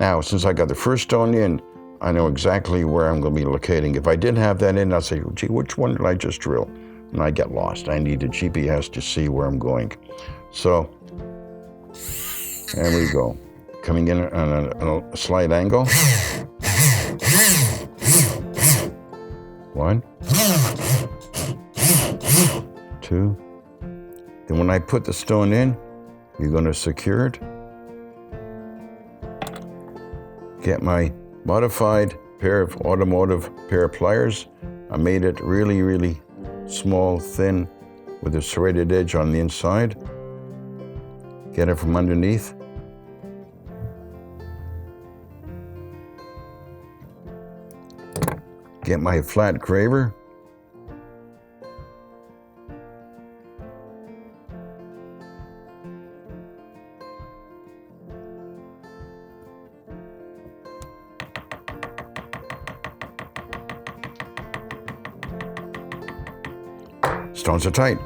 Now, since I got the first stone in, I know exactly where I'm going to be locating. If I didn't have that in, I'd say, gee, which one did I just drill? And I get lost. I need a GPS to see where I'm going. So, there we go. Coming in on a slight angle. 1, 2. Then when I put the stone in, you're going to secure it. Get my modified pair of automotive pair of pliers. I made it really, really small, thin, with a serrated edge on the inside. Get it from underneath. Get my flat graver. Stones are tight.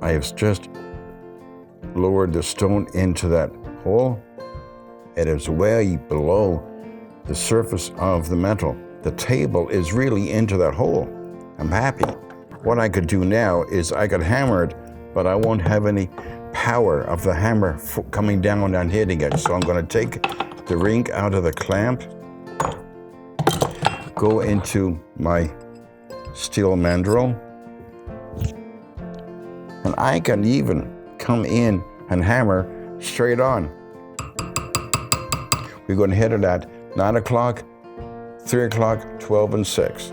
I have just lowered the stone into that hole. It is way below the surface of the metal. The table is really into that hole. I'm happy. What I could do now is I could hammer it, but I won't have any power of the hammer coming down and hitting it. So I'm going to take the ring out of the clamp, go into my steel mandrel, and I can even come in and hammer straight on. We're going to hit it at 9 o'clock, 3 o'clock, 12, and 6.